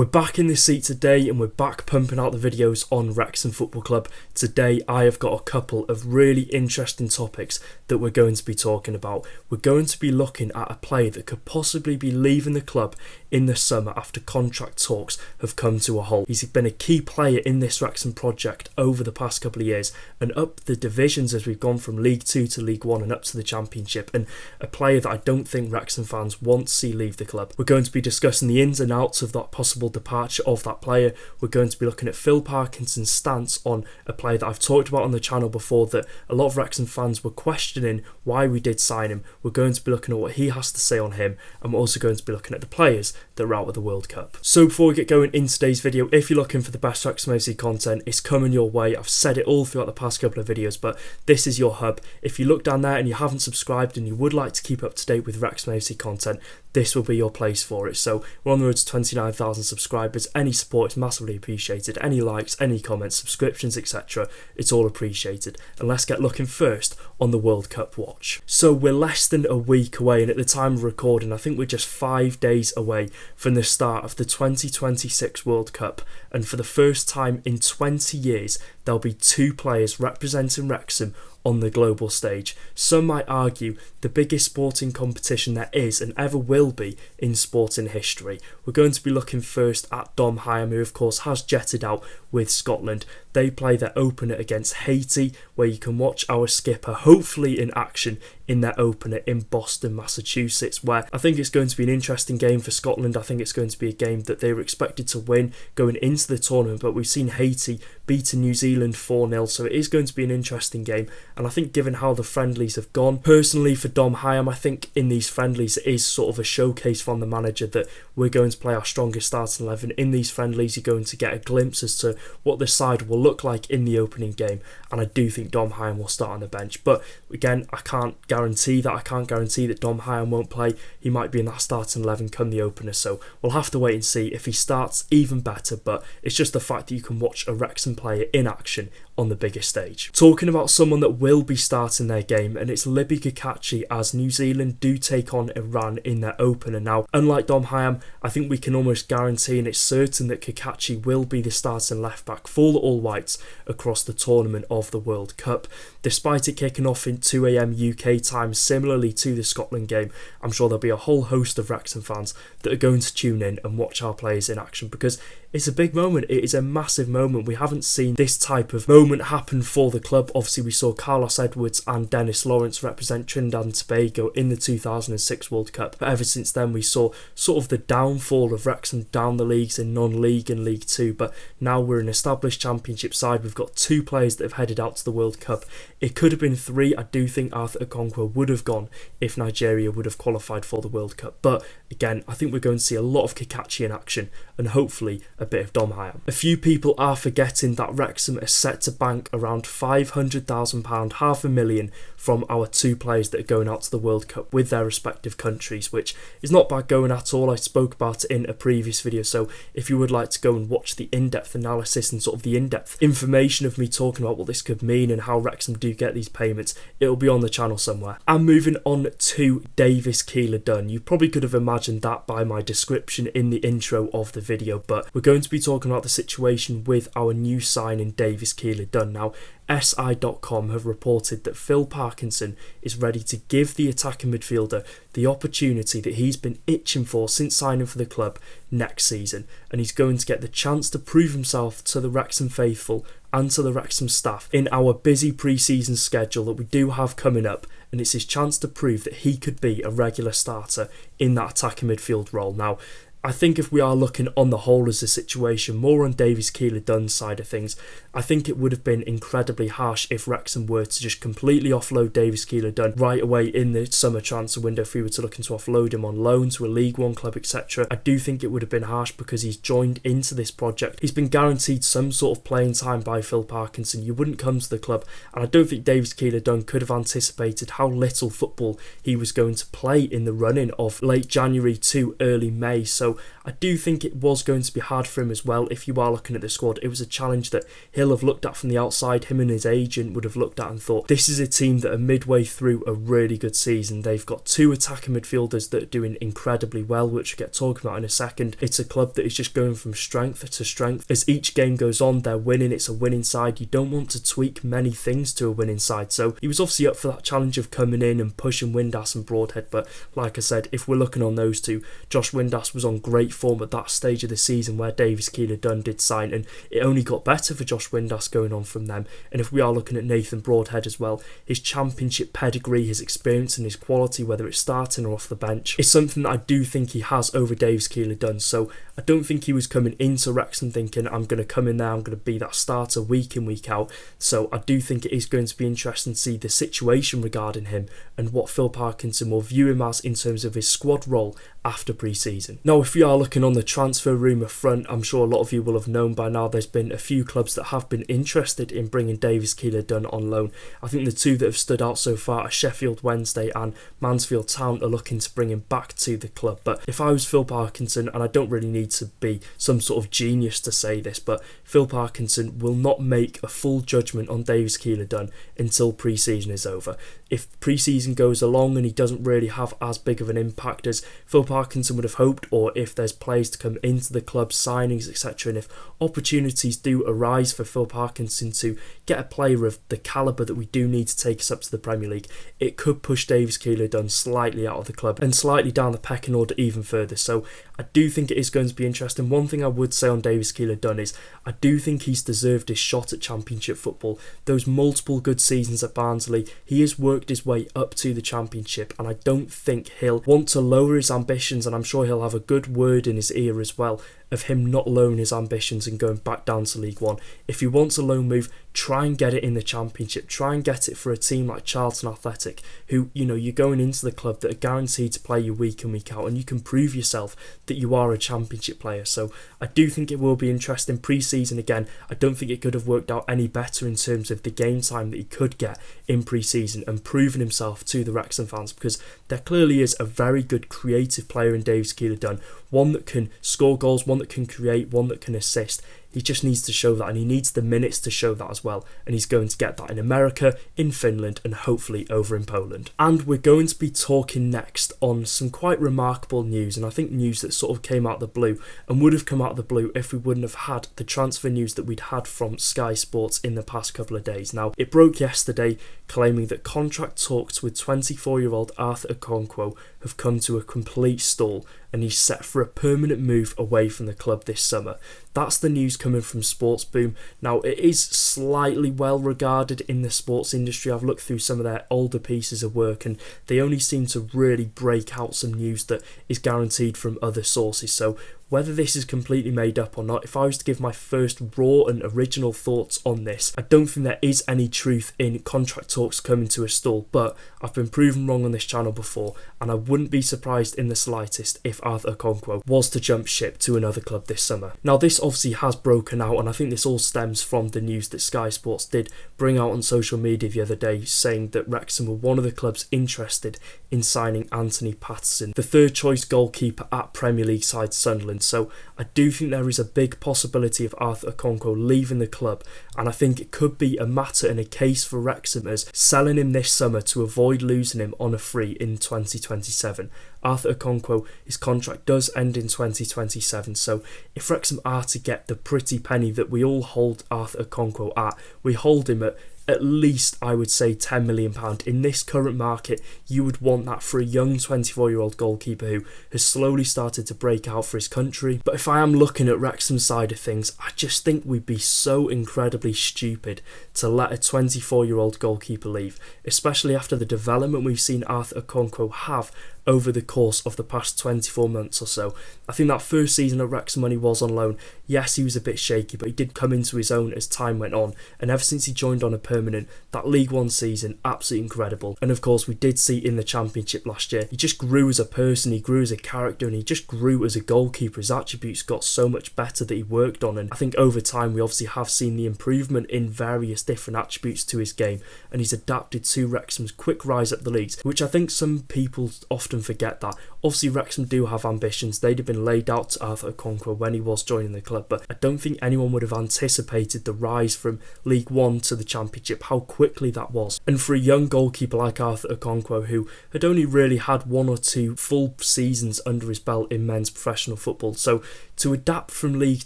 We're back in this seat today and we're back pumping out the videos on Wrexham Football Club. Today I have got a couple of really interesting topics that we're going to be talking about. We're going to be looking at a player that could possibly be leaving the club in the summer after contract talks have come to a halt. He's been a key player in this Wrexham project over the past couple of years and up the divisions as we've gone from League 2 to League 1 and up to the Championship, and a player that I don't think Wrexham fans want to see leave the club. We're going to be discussing the ins and outs of that possible departure of that player. We're going to be looking at Phil Parkinson's stance on a player that I've talked about on the channel before that a lot of Wrexham fans were questioning why we did sign him. We're going to be looking at what he has to say on him, and we're also going to be looking at the players that are out of the World Cup. So before we get going in today's video, if you're looking for the best Wrexham AFC content, it's coming your way. I've said it all throughout the past couple of videos, but this is your hub. If you look down there and you haven't subscribed and you would like to keep up to date with Wrexham AFC content, this will be your place for it. So we're on the road to 29,000 subscribers. Any support is massively appreciated. Any likes, any comments, subscriptions, etc. It's all appreciated. And let's get looking first on the World Cup watch. So we're less than a week away, and at the time of recording, I think we're just 5 days away from the start of the 2026 World Cup. And for the first time in 20 years, there'll be two players representing Wrexham on the global stage. Some might argue the biggest sporting competition there is and ever will be in sporting history. We're going to be looking first at Dom Hyam, who of course has jetted out with Scotland. They play their opener against Haiti, where you can watch our skipper hopefully in action in their opener in Boston, Massachusetts, where I think it's going to be an interesting game for Scotland. I think it's going to be a game that they were expected to win going into the tournament, but we've seen Haiti beating New Zealand 4-0, so it is going to be an interesting game. And I think given how the friendlies have gone, personally for Dom Hyam, I think in these friendlies it is sort of a showcase from the manager that we're going to play our strongest starting 11. In these friendlies you're going to get a glimpse as to what the side will look like in the opening game, and I do think Dom Hyam will start on the bench. But again, I can't guarantee that. I can't guarantee that Dom Hyam won't play. He might be in that starting 11 come the opener, so we'll have to wait and see. If he starts, even better, but it's just the fact that you can watch a Wrexham player in action on the biggest stage. Talking about someone that will be starting their game, and it's Libby Kakachi, as New Zealand do take on Iran in their opener. Now, unlike Dom Hyam, I think we can almost guarantee and it's certain that Kakachi will be the starting left back for the All Whites across the tournament of the World Cup. Despite it kicking off in 2 AM UK time, similarly to the Scotland game, I'm sure there'll be a whole host of Wrexham fans that are going to tune in and watch our players in action, because it's a big moment. It is a massive moment. We haven't seen this type of moment happen for the club. Obviously, we saw Carlos Edwards and Dennis Lawrence represent Trinidad and Tobago in the 2006 World Cup. But ever since then, we saw sort of the downfall of Wrexham down the leagues in non-league and League 2. But now we're an established Championship side. We've got two players that have headed out to the World Cup. It could have been three. I do think Arthur Okonkwo would have gone if Nigeria would have qualified for the World Cup. But again, I think we're going to see a lot of Kakachi in action and hopefully a bit of Dom Hyam. A few people are forgetting that Wrexham is set to bank around £500,000, £500,000 from our two players that are going out to the World Cup with their respective countries, which is not bad going at all. I spoke about it in a previous video, so if you would like to go and watch the in-depth analysis and sort of the in-depth information of me talking about what this could mean and how Wrexham do get these payments, it'll be on the channel somewhere. And moving on to Davis Keillor-Dunn. You probably could have imagined that by my description in the intro of the video, but we're going to be talking about the situation with our new signing Davis Keillor-Dunn. Now, SI.com have reported that Phil Parkinson is ready to give the attacking midfielder the opportunity that he's been itching for since signing for the club next season, and he's going to get the chance to prove himself to the Wrexham faithful and to the Wrexham staff in our busy pre-season schedule that we do have coming up, and it's his chance to prove that he could be a regular starter in that attacking midfield role. Now, I think if we are looking on the whole as a situation, more on Davis Keillor-Dunn's side of things, I think it would have been incredibly harsh if Wrexham were to just completely offload Davis Keillor-Dunn right away in the summer transfer window. If we were to look to offload him on loan to a League 1 club, etc. I do think it would have been harsh because he's joined into this project. He's been guaranteed some sort of playing time by Phil Parkinson. You wouldn't come to the club, and I don't think Davis Keillor-Dunn could have anticipated how little football he was going to play in the run-in of late January to early May. So So I do think it was going to be hard for him as well. If you are looking at the squad, it was a challenge that he'll have looked at from the outside. Him and his agent would have looked at and thought, this is a team that are midway through a really good season. They've got two attacking midfielders that are doing incredibly well, which we'll get talking about in a second. It's a club that is just going from strength to strength. As each game goes on, they're winning. It's a winning side. You don't want to tweak many things to a winning side. So he was obviously up for that challenge of coming in and pushing Windass and Broadhead. But like I said, if we're looking on those two, Josh Windass was on great form at that stage of the season where Davis Keillor-Dunn did sign, and it only got better for Josh Windass going on from them. And if we are looking at Nathan Broadhead as well, his championship pedigree, his experience and his quality, whether it's starting or off the bench, is something that I do think he has over Davis Keillor-Dunn. So I don't think he was coming into Wrexham thinking, I'm going to come in there, I'm going to be that starter week in, week out. So I do think it is going to be interesting to see the situation regarding him and what Phil Parkinson will view him as in terms of his squad role after pre-season. Now, if we are looking on the transfer rumour front, I'm sure a lot of you will have known by now there's been a few clubs that have been interested in bringing Davis Keillor-Dunn on loan. I think the two that have stood out so far are Sheffield Wednesday and Mansfield Town are looking to bring him back to the club. But if I was Phil Parkinson, and I don't really need to be some sort of genius to say this, but Phil Parkinson will not make a full judgment on Davis Keillor-Dunn until pre-season is over. If pre-season goes along and he doesn't really have as big of an impact as Phil Parkinson would have hoped, or if there's players to come into the club, signings, etc., and if opportunities do arise for Phil Parkinson to get a player of the calibre that we do need to take us up to the Premier League, it could push Davis Keillor-Dunn slightly out of the club and slightly down the pecking order even further. So I do think it is going to be interesting. One thing I would say on Davis Keillor-Dunn is I do think he's deserved his shot at Championship football. Those multiple good seasons at Barnsley, he has worked his way up to the Championship, and I don't think he'll want to lower his ambitions, and I'm sure he'll have a good word in his ear as well of him not lowering his ambitions and going back down to League One. If he wants a loan move, try and get it in the Championship. Try and get it for a team like Charlton Athletic, who, you know, you're going into the club that are guaranteed to play you week in, week out, and you can prove yourself that you are a Championship player. So I do think it will be interesting. Pre-season, again, I don't think it could have worked out any better in terms of the game time that he could get in pre-season and proving himself to the Wrexham fans, because there clearly is a very good creative player in Davis Keillor-Dunn, one that can score goals, one that can create, one that can assist. He just needs to show that, and he needs the minutes to show that as well, and he's going to get that in America, in Finland, and hopefully over in Poland. And we're going to be talking next on some quite remarkable news, and I think news that sort of came out of the blue and would have come out of the blue if we wouldn't have had the transfer news that we'd had from Sky Sports in the past couple of days. Now, it broke yesterday, claiming that contract talks with 24-year-old Arthur Okonkwo have come to a complete stall, and he's set for a permanent move away from the club this summer. That's the news coming from Sports Boom. Now, it is slightly well regarded in the sports industry. I've looked through some of their older pieces of work, and they only seem to really break out some news that is guaranteed from other sources. So whether this is completely made up or not, if I was to give my first raw and original thoughts on this, I don't think there is any truth in contract talks coming to a stall, but I've been proven wrong on this channel before, and I wouldn't be surprised in the slightest if Arthur Okonkwo was to jump ship to another club this summer. Now, this obviously has broken out, and I think this all stems from the news that Sky Sports did bring out on social media the other day, saying that Wrexham were one of the clubs interested in signing Anthony Patterson, the third choice goalkeeper at Premier League side Sunderland. So I do think there is a big possibility of Arthur Okonkwo leaving the club, and I think it could be a matter and a case for Wrexham as selling him this summer to avoid losing him on a free in 2027. Arthur Okonkwo, his contract does end in 2027, so if Wrexham are to get the pretty penny that we all hold Arthur Okonkwo at, we hold him at least, I would say, £10 million. In this current market, you would want that for a young 24-year-old goalkeeper who has slowly started to break out for his country. But if I am looking at Wrexham's side of things, I just think we'd be so incredibly stupid to let a 24-year-old goalkeeper leave, especially after the development we've seen Arthur Okonkwo have over the course of the past 24 months or so. I think that first season at Wrexham when he was on loan, yes, he was a bit shaky, but he did come into his own as time went on, and ever since he joined on a permanent, that League One season, absolutely incredible. And of course, we did see in the Championship last year, he just grew as a person, he grew as a character, and he just grew as a goalkeeper. His attributes got so much better that he worked on, and I think over time we obviously have seen the improvement in various different attributes to his game, and he's adapted to Wrexham's quick rise up the leagues, which I think some people often forget that Obviously Wrexham do have ambitions, they'd have been laid out to Arthur Okonkwo when he was joining the club, but I don't think anyone would have anticipated the rise from League One to the Championship, how quickly that was. And for a young goalkeeper like Arthur Okonkwo, who had only really had 1 or 2 full seasons under his belt in men's professional football, so to adapt from League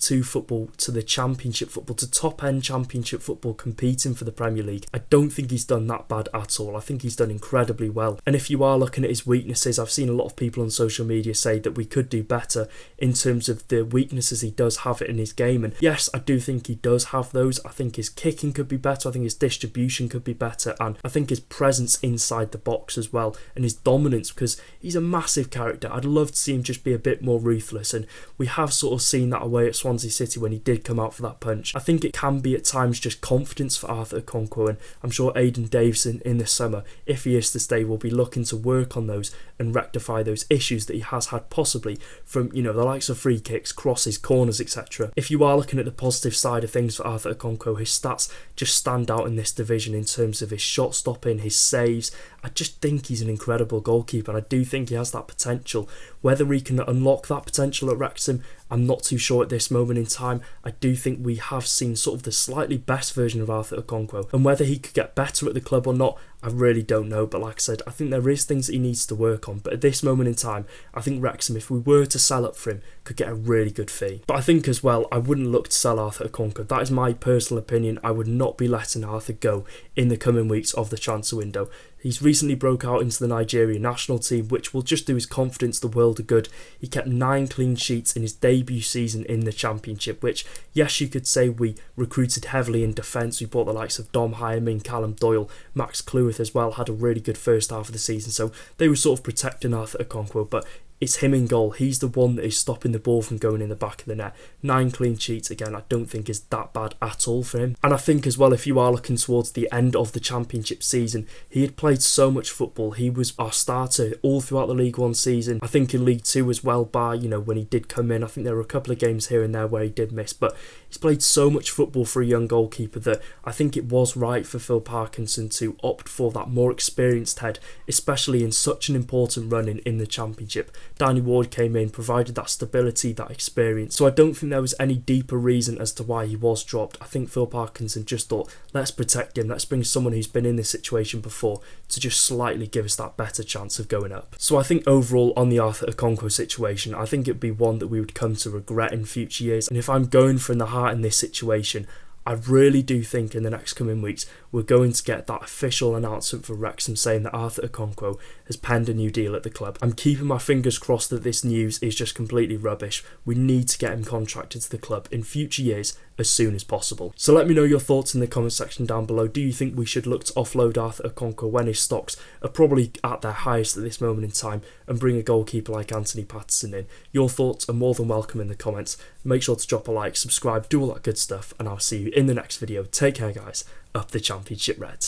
2 football to the Championship football, to top-end Championship football, competing for the Premier League, I don't think he's done that bad at all. I think he's done incredibly well. And if you are looking at his weaknesses, I've seen a lot of people on social media say that we could do better in terms of the weaknesses he does have in his game. And yes, I do think he does have those. I think his kicking could be better. I think his distribution could be better. And I think his presence inside the box as well, and his dominance, because he's a massive character. I'd love to see him just be a bit more ruthless. And we have sort of seen that away at Swansea City when he did come out for that punch. I think it can be at times just confidence for Arthur Okonkwo, and I'm sure Aidan Davison in the summer, if he is to stay, will be looking to work on those and rectify those issues that he has had possibly from, the likes of free kicks, crosses, corners, etc. If you are looking at the positive side of things for Arthur Okonkwo, his stats just stand out in this division in terms of his shot stopping, his saves. I just think he's an incredible goalkeeper, and I do think he has that potential. Whether he can unlock that potential at Wrexham, I'm not too sure at this moment in time. I do think we have seen sort of the slightly best version of Arthur Okonkwo, and whether he could get better at the club or not, I really don't know. But like I said, I think there is things that he needs to work on. But at this moment in time, I think Wrexham, if we were to sell up for him, could get a really good fee. But I think as well, I wouldn't look to sell Arthur Okonkwo. That is my personal opinion. I would not be letting Arthur go in the coming weeks of the transfer window. He's recently broke out into the Nigerian national team, which will just do his confidence the world of good. He kept 9 clean sheets in his debut season in the Championship, which, yes, you could say we recruited heavily in defence. We bought the likes of Dom Hyman, Callum Doyle, Max Cleworth as well, had a really good first half of the season, so they were sort of protecting Arthur Okonkwo, but it's him in goal. He's the one that is stopping the ball from going in the back of the net. 9 clean sheets, again, I don't think is that bad at all for him. And I think as well, if you are looking towards the end of the Championship season, he had played so much football. He was our starter all throughout the League One season. I think in League Two as well, bar, when he did come in. I think there were a couple of games here and there where he did miss, but he's played so much football for a young goalkeeper that I think it was right for Phil Parkinson to opt for that more experienced head, especially in such an important run in the Championship. Danny Ward came in, provided that stability, that experience. So I don't think there was any deeper reason as to why he was dropped. I think Phil Parkinson just thought, let's protect him, let's bring someone who's been in this situation before to just slightly give us that better chance of going up. So I think overall on the Arthur Okonkwo situation, I think it'd be one that we would come to regret in future years. And if I'm going from the heart in this situation, I really do think in the next coming weeks we're going to get that official announcement for Wrexham saying that Arthur Okonkwo has penned a new deal at the club. I'm keeping my fingers crossed that this news is just completely rubbish. We need to get him contracted to the club in future years as soon as possible. So let me know your thoughts in the comment section down below. Do you think we should look to offload Arthur Okonkwo when his stocks are probably at their highest at this moment in time and bring a goalkeeper like Anthony Patterson in? Your thoughts are more than welcome in the comments. Make sure to drop a like, subscribe, do all that good stuff, and I'll see you in the next video. Take care, guys. Up the Championship Reds.